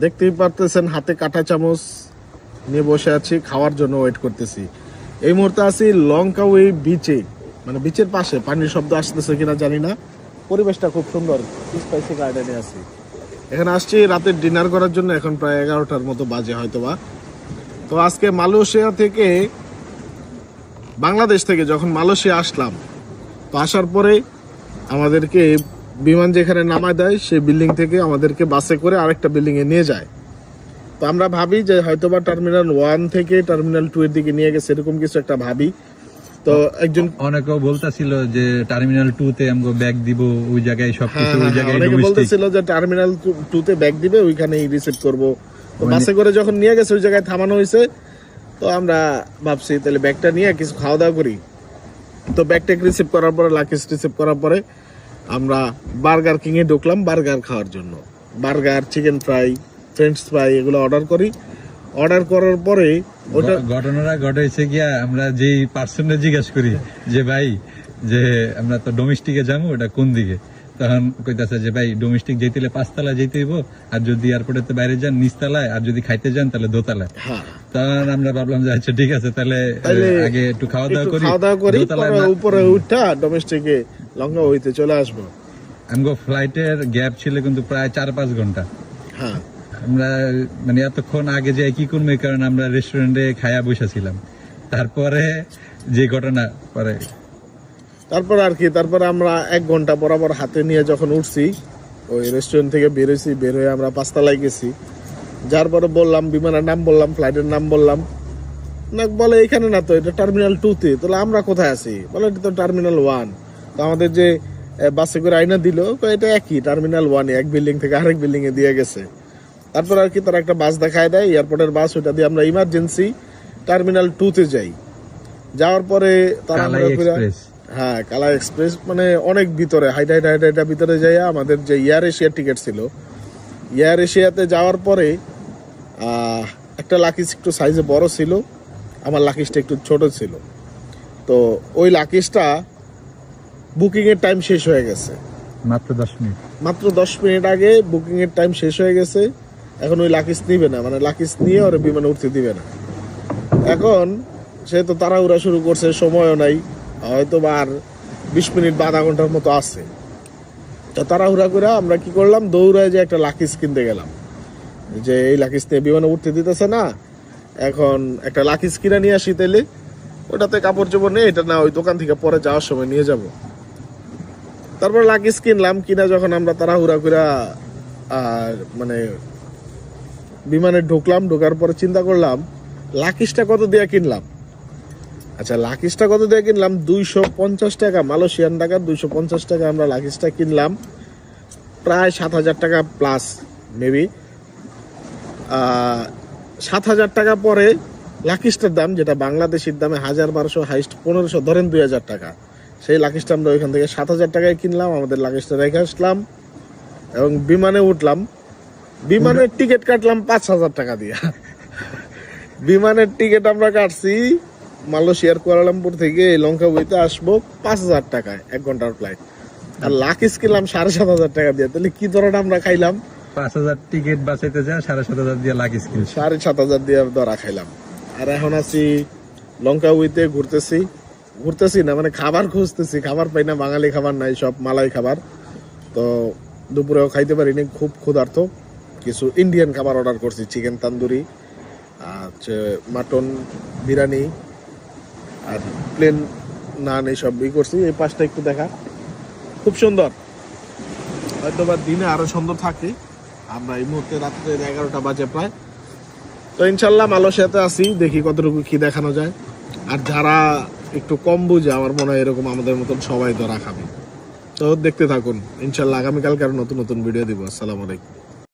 দেখতেই পারতেছেন হাতে কাঁটা চামচ নিয়ে বসে আছি, খাওয়ার জন্য ওয়েট করতেছি। এই মুহূর্তে আছি লঙ্কাউই বিচে, মানে বিচের পাশে। পানির শব্দ আসতেছে কিনা জানি না, পরিবেশটা খুব সুন্দর। স্পাইসি গার্ডেনে আছি, এখানে আসছি রাতের ডিনার করার জন্য। এখন প্রায় 11টার মতো বাজে হয়তোবা। তো আজকে মালয়েশিয়া থেকে, বাংলাদেশ থেকে যখন মালয়েশিয়া আসলাম, তো আসার পরে আমাদেরকে বিমান যেখানে নামায় দেয় সেই বিল্ডিং থেকে আমাদেরকে বাসে করে আরেকটা বিল্ডিং এ নিয়ে যায়। তো আমরা ভাবি যে হয়তোবা টার্মিনাল 1 থেকে টার্মিনাল 2 এর দিকে নিয়ে গেছে, এরকম কিছু একটা ভাবি। তো একজন অনেকেও বলতাছিল যে টার্মিনাল 2 তে আমগো ব্যাগ দিব, ওই জায়গায় সবকিছু ওই জায়গায় অনেকে বলতেছিল যে টার্মিনাল 2 তে ব্যাগ দিবে, ওইখানেই রিসিভ করব। তো বাসে করে যখন নিয়ে গেছে ওই জায়গায় থামানো হয়েছে, তো আমরা ভাবছি তাহলে ব্যাগটা নিয়ে কিছু খাওয়া দাওয়া করি। তো ব্যাগটা রিসিভ করার পরে, লাকিজ রিসিভ করার পরে আমরা বার্গার কিং এ ঢুকলাম বার্গার খাওয়ার জন্য। Burger, chicken fry, French fry এগুলো অর্ডার করি। অর্ডার করার পরে ওটা ঘটনাটা ঘটেছে গিয়া আমরা যেই পার্সনটা জিজ্ঞেস করি যে ভাই, যে আমরা তো ডোমেস্টিকে যাবো, ওটা কোন দিকে? তখন কইতাছে যে ভাই ডোমেস্টিক যেতে হলে 5 তলা যেতে হইব, আর যদি এয়ারপোর্টের বাইরে যান নিচতলায়, আর যদি খাইতে যান তাহলে দোতলায়। তখন আমরা ভাবলাম যে আচ্ছা ঠিক আছে, তাহলে আগে একটু খাওয়া দাওয়া করি, উপরে উঠা ডোমেস্টিকে লঙ্কা হইতে চলে আসবো। আমগো ফ্লাইটের গ্যাপ ছিল কিন্তু প্রায় 4-5 ঘন্টা। হ্যাঁ, আমরা মানে এতক্ষণ আগে যে কি করবো, এই কারণে আমরা রেস্টুরেন্টে খায়া বসেছিলাম। তারপরে যে ঘটনা পরে, তারপর আর কি, তারপর আমরা 1 ঘন্টা বরাবর হাতে নিয়ে যখন উঠছি ওই রেস্টুরেন্ট থেকে বেরোইছি, বের হয়ে আমরা 5 তলায় গেছি। যার পরে বললাম, বিমানের নাম বললাম, ফ্লাইটের নাম বললাম, না বলে এখানে না, তো এটা টার্মিনাল 2 তে। তাহলে আমরা কোথায় আছি? বলে এটা তো টার্মিনাল 1। তো আমাদের যে বাসে করে আইনা দিল, এটা একই টার্মিনাল 1, এক বিল্ডিং থেকে আরেক বিল্ডিং এ দিয়ে গেছে। তারপর আর কি তারা একটা বাস দেখায় দেয়, এয়ারপোর্টের বাস, ওটা দিয়ে আমরা ইমার্জেন্সি টার্মিনাল 2 তে যাই। যাওয়ার পরে তারা, হ্যাঁ কালা এক্সপ্রেস, মানে অনেক ভিতরে হাইটা ভিতরে যাইয়া আমাদের যে এয়ার এশিয়া টিকিট ছিল, এয়ার এশিয়াতে যাওয়ার পরে একটা লাকিজ একটু সাইজে বড় ছিল, আমার লাকিজটা একটু ছোট ছিল। তো ওই লাকিজটা বুকিং এর টাইম শেষ হয়ে গেছে, মাত্র 10 মিনিট আগে বুকিং এর টাইম শেষ হয়ে গেছে। এখন ওই লাকিজ নিবে না, মানে লাকিজ নিয়ে ওরা বিমানে উঠতে দিবে না। এখন সে তো তাড়াহুড়া শুরু করছে, সময়ও নাই, হয়তো আর 20 মিনিট বা আধা ঘন্টার মতো আছে। তো তাড়াহুড়া করে আমরা কি করলাম, দৌড়ায় যে একটা লাকিজ কিনতে গেলাম, যে এই লাকিজ নিয়ে বিমানে উঠতে দিতেছে না, এখন একটা লাকিজ কিনে নিয়ে আসি, তাইলে ওটাতে কাপড় চোপড় নেই, এটা না ওই দোকান থেকে পরে যাওয়ার সময় নিয়ে যাব। তারপর লাকিজ কিনলাম, কিনা যখন আমরা তাড়াহুড়া করে মানে বিমানে ঢুকলাম, ঢোকার পরে চিন্তা করলাম লাকিজটা কত দিয়ে কিনলাম। আচ্ছা, লাকিজটা কত দিয়ে কিনলাম? 250 টাকা, মালয়েশিয়ান টাকা 250 টাকা আমরা লাকিজটা কিনলাম। প্রায় 7,000 টাকা প্লাস, মেবি 7,000 টাকা পরে লাকিজটার দাম, যেটা বাংলাদেশের দামে 1,000-1,200, হাইস্ট 1,500, ধরেন 2,000 টাকা। সেই লাকিজটা আমরা ওইখান থেকে 7,000 টাকায় কিনলাম, আমাদের লাকিজটা রেখে আসলাম এবং বিমানে উঠলাম। বিমানের টিকিট কাটলাম 5,000 টাকা দিয়ে। বিমানের টিকিট আমরা কাটছি মালয়েশিয়ার কুয়ালালামপুর থেকে লঙ্কাউইতে আসবো 5,000 টাকায়, 1 ঘন্টার ফ্লাইট। আর লাকিজ কিনলাম 7,500 টাকা দিয়ে। তাহলে কি ধরনের আমরা খাইলাম? 5,000 টিকিট বাঁচাইতে যা 7,500 দিয়ে লাকিজ কিনছি, 7,500 দিয়ে ধরা খাইলাম। আর এখন আছি লঙ্কাউইতে, ঘুরতেছি না, মানে খাবার খুঁজতেছি, খাবার পাই না, বাঙালি খাবার নাই, সব মালাই খাবার। তো দুপুরেও খাইতে পারিনি, খুব ক্ষুধার্ত। কিছু ইন্ডিয়ান খাবার অর্ডার করছি, চিকেন তান্দুরি, মাটন বিরিয়ানি আর প্লেন নান, এইসব করছি। এই পাশটা একটু দেখা, খুব সুন্দর, হয়তো বা দিনে আরো সুন্দর থাকে। আমরা এই মুহূর্তে রাত্রে 11টা বাজে প্রায়। তো ইনশাল্লাহ মালয়েশিয়াতে আছি, দেখি কতটুকু কি দেখানো যায়। আর যারা একটু কম বুঝে, আমার মনে হয় এরকম আমাদের মতন সবাই ধরা খাবে। তো দেখতে থাকুন, ইনশাল্লাহ আগামীকালকে আরো নতুন নতুন ভিডিও দিব। আসসালামু আলাইকুম।